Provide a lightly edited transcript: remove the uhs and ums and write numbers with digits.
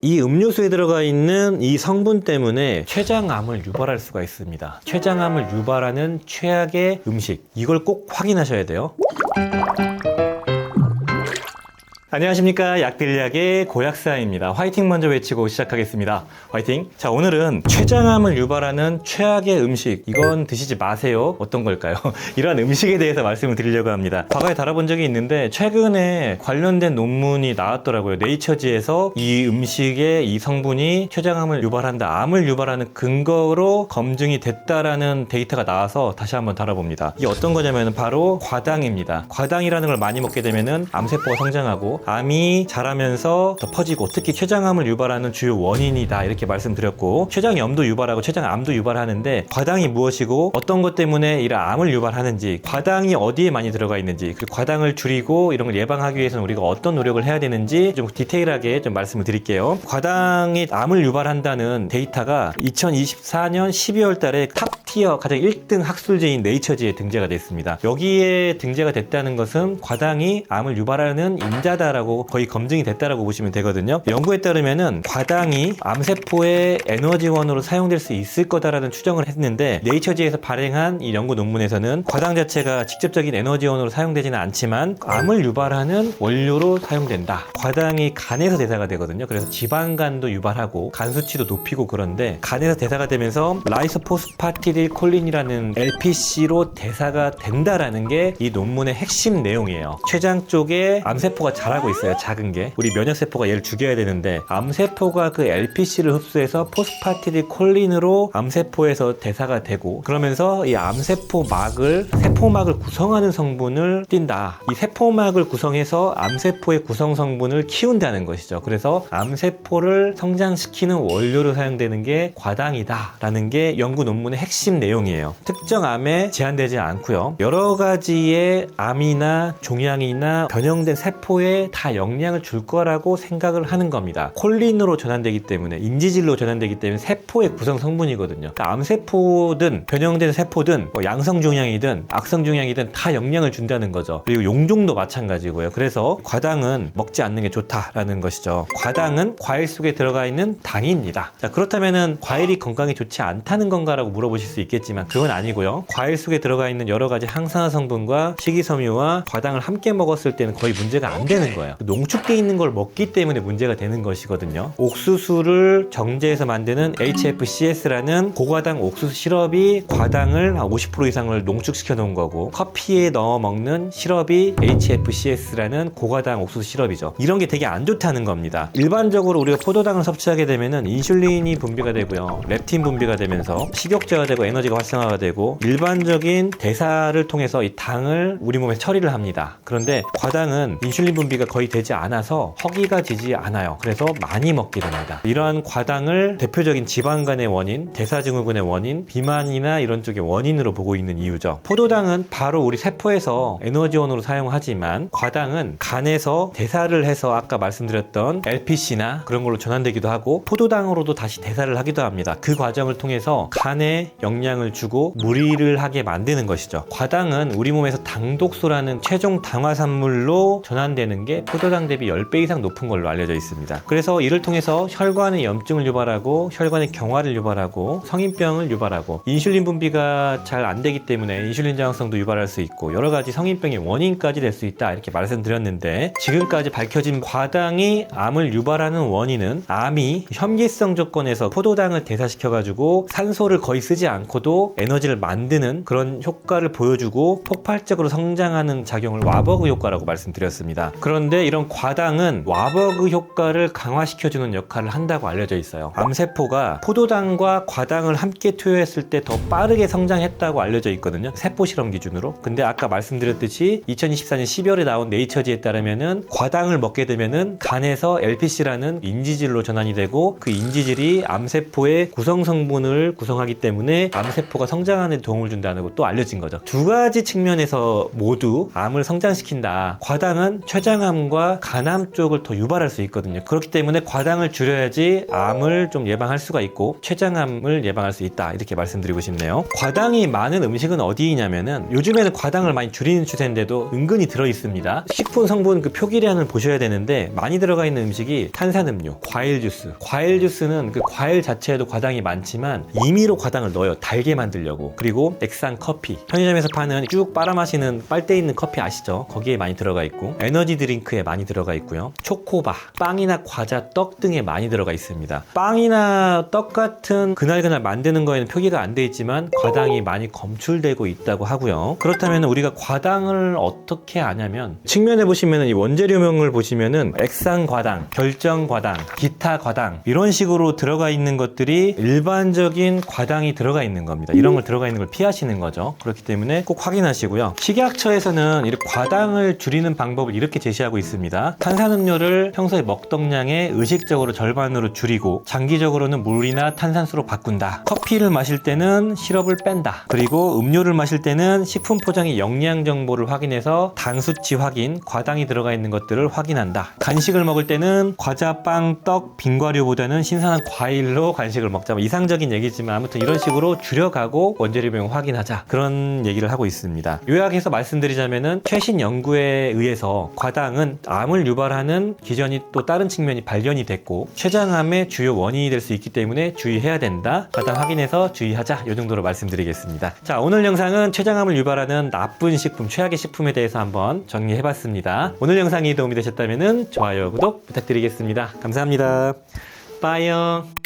이 음료수에 들어가 있는 이 성분 때문에 췌장암을 유발할 수가 있습니다. 췌장암을 유발하는 최악의 음식, 이걸 꼭 확인하셔야 돼요. 안녕하십니까, 약들약의 고약사입니다. 화이팅 먼저 외치고 시작하겠습니다. 화이팅! 자, 오늘은 췌장암을 유발하는 최악의 음식, 이건 드시지 마세요. 어떤 걸까요? 이러한 음식에 대해서 말씀을 드리려고 합니다. 과거에 다뤄본 적이 있는데 최근에 관련된 논문이 나왔더라고요. 네이처지에서 이 음식의 이 성분이 췌장암을 유발한다, 암을 유발하는 근거로 검증이 됐다라는 데이터가 나와서 다시 한번 다뤄봅니다. 이게 어떤 거냐면 바로 과당입니다. 과당이라는 걸 많이 먹게 되면은 암세포가 성장하고 암이 자라면서 더 퍼지고, 특히 췌장암을 유발하는 주요 원인이다, 이렇게 말씀드렸고, 췌장염도 유발하고 췌장암도 유발하는데 과당이 무엇이고 어떤 것 때문에 이런 암을 유발하는지, 과당이 어디에 많이 들어가 있는지, 그 과당을 줄이고 이런 걸 예방하기 위해서는 우리가 어떤 노력을 해야 되는지 좀 디테일하게 좀 말씀을 드릴게요. 과당이 암을 유발한다는 데이터가 2024년 12월 달에 탑티어 가장 1등 학술지인 네이처지에 등재가 됐습니다. 여기에 등재가 됐다는 것은 과당이 암을 유발하는 인자다 라고 거의 검증이 됐다라고 보시면 되거든요. 연구에 따르면은 과당이 암세포의 에너지원으로 사용될 수 있을 거다라는 추정을 했는데, 네이처지에서 발행한 이 연구 논문에서는 과당 자체가 직접적인 에너지원으로 사용되지는 않지만 암을 유발하는 원료로 사용된다. 과당이 간에서 대사가 되거든요. 그래서 지방간도 유발하고 간 수치도 높이고, 그런데 간에서 대사가 되면서 라이소포스파티딜콜린이라는 LPC로 대사가 된다라는 게 이 논문의 핵심 내용이에요. 췌장 쪽에 암세포가 자라고 있어요. 작은 게. 우리 면역세포가 얘를 죽여야 되는데 암세포가 그 LPC를 흡수해서 포스파티딜콜린으로 암세포에서 대사가 되고, 그러면서 이 암세포막을, 세포막을 구성하는 성분을 띈다. 이 세포막을 구성해서 암세포의 구성 성분을 키운다는 것이죠. 그래서 암세포를 성장시키는 원료로 사용되는 게 과당이다 라는 게 연구 논문의 핵심 내용이에요. 특정 암에 제한되지 않고요, 여러 가지의 암이나 종양이나 변형된 세포에 다 영향을 줄 거라고 생각을 하는 겁니다. 콜린으로 전환되기 때문에, 인지질로 전환되기 때문에 세포의 구성 성분이거든요. 그러니까 암세포든 변형된 세포든 양성 종양이든 악성 종양이든 다 영향을 준다는 거죠. 그리고 용종도 마찬가지고요. 그래서 과당은 먹지 않는 게 좋다라는 것이죠. 과당은 과일 속에 들어가 있는 당입니다. 자, 그렇다면은 과일이 건강에 좋지 않다는 건가라고 물어보실 수 있겠지만 그건 아니고요. 과일 속에 들어가 있는 여러 가지 항산화 성분과 식이섬유와 과당을 함께 먹었을 때는 거의 문제가 안 되는 거예요. 농축돼 있는 걸 먹기 때문에 문제가 되는 것이거든요. 옥수수를 정제해서 만드는 HFCS라는 고과당 옥수수 시럽이 과당을 한 50% 이상을 농축시켜 놓은 거고, 커피에 넣어 먹는 시럽이 HFCS라는 고과당 옥수수 시럽이죠. 이런 게 되게 안 좋다는 겁니다. 일반적으로 우리가 포도당을 섭취하게 되면은 인슐린이 분비가 되고요, 렙틴 분비가 되면서 식욕제가 되고 에너지가 활성화가 되고, 일반적인 대사를 통해서 이 당을 우리 몸에 처리를 합니다. 그런데 과당은 인슐린 분비가 거의 되지 않아서 허기가 지지 않아요. 그래서 많이 먹게 됩니다. 이러한 과당을 대표적인 지방간의 원인, 대사증후군의 원인, 비만이나 이런 쪽의 원인으로 보고 있는 이유죠. 포도당은 바로 우리 세포에서 에너지원으로 사용하지만 과당은 간에서 대사를 해서 아까 말씀드렸던 LPC나 그런 걸로 전환되기도 하고 포도당으로도 다시 대사를 하기도 합니다. 그 과정을 통해서 간에 영향을 주고 무리를 하게 만드는 것이죠. 과당은 우리 몸에서 당독소라는 최종 당화산물로 전환되는 게 포도당 대비 10배 이상 높은 걸로 알려져 있습니다. 그래서 이를 통해서 혈관의 염증을 유발하고 혈관의 경화를 유발하고 성인병을 유발하고, 인슐린 분비가 잘 안 되기 때문에 인슐린 저항성도 유발할 수 있고 여러 가지 성인병의 원인까지 될 수 있다, 이렇게 말씀드렸는데, 지금까지 밝혀진 과당이 암을 유발하는 원인은 암이 현기성 조건에서 포도당을 대사시켜가지고 산소를 거의 쓰지 않고도 에너지를 만드는 그런 효과를 보여주고 폭발적으로 성장하는 작용을 와버그 효과라고 말씀드렸습니다. 그런데 이런 과당은 와버그 효과를 강화시켜주는 역할을 한다고 알려져 있어요. 암세포가 포도당과 과당을 함께 투여했을 때 더 빠르게 성장했다고 알려져 있거든요, 세포 실험 기준으로. 근데 아까 말씀드렸듯이 2024년 12월에 나온 네이처지에 따르면은 과당을 먹게 되면은 간에서 LPC라는 인지질로 전환이 되고, 그 인지질이 암세포의 구성 성분을 구성하기 때문에 암세포가 성장하는 데 도움을 준다는 것도 알려진 거죠. 두 가지 측면에서 모두 암을 성장시킨다. 과당은 췌장암 췌장암과 간암 쪽을 더 유발할 수 있거든요. 그렇기 때문에 과당을 줄여야지 암을 좀 예방할 수가 있고 췌장암을 예방할 수 있다, 이렇게 말씀드리고 싶네요. 과당이 많은 음식은 어디냐면은 요즘에는 과당을 많이 줄이는 추세인데도 은근히 들어있습니다. 식품 성분 그 표기량을 보셔야 되는데 많이 들어가 있는 음식이 탄산음료, 과일 주스. 과일 주스는 그 과일 자체에도 과당이 많지만 임의로 과당을 넣어요. 달게 만들려고. 그리고 액상 커피, 편의점에서 파는 쭉 빨아 마시는 빨대 있는 커피 아시죠? 거기에 많이 들어가 있고, 에너지 드링크에 많이 들어가 있고요. 초코바, 빵이나 과자, 떡 등에 많이 들어가 있습니다. 빵이나 떡 같은 그날그날 만드는 거에는 표기가 안 돼 있지만 과당이 많이 검출되고 있다고 하고요. 그렇다면 우리가 과당을 어떻게 아냐면, 측면에 보시면 이 원재료명을 보시면은 액상 과당, 결정 과당, 기타 과당, 이런 식으로 들어가 있는 것들이 일반적인 과당이 들어가 있는 겁니다. 이런 걸 들어가 있는 걸 피하시는 거죠. 그렇기 때문에 꼭 확인하시고요. 식약처에서는 이렇게 과당을 줄이는 방법을 이렇게 제시하고 있습니다. 탄산음료를 평소에 먹던 양의 의식적으로 절반으로 줄이고 장기적으로는 물이나 탄산수로 바꾼다. 커피를 마실 때는 시럽을 뺀다. 그리고 음료를 마실 때는 식품 포장의 영양 정보를 확인해서 당 수치 확인, 과당이 들어가 있는 것들을 확인한다. 간식을 먹을 때는 과자, 빵, 떡, 빙과류보다는 신선한 과일로 간식을 먹자. 뭐 이상적인 얘기지만 아무튼 이런 식으로 줄여가고 원재료명 확인하자, 그런 얘기를 하고 있습니다. 요약해서 말씀드리자면은 최신 연구에 의해서 과당은 암을 유발하는 기전이 또 다른 측면이 발견이 됐고 췌장암의 주요 원인이 될 수 있기 때문에 주의해야 된다. 과당 확인해서 주의하자, 이 정도로 말씀드리겠습니다. 자, 오늘 영상은 췌장암을 유발하는 나쁜 식품, 최악의 식품에 대해서 한번 정리해봤습니다. 오늘 영상이 도움이 되셨다면 좋아요, 구독 부탁드리겠습니다. 감사합니다. 빠이요.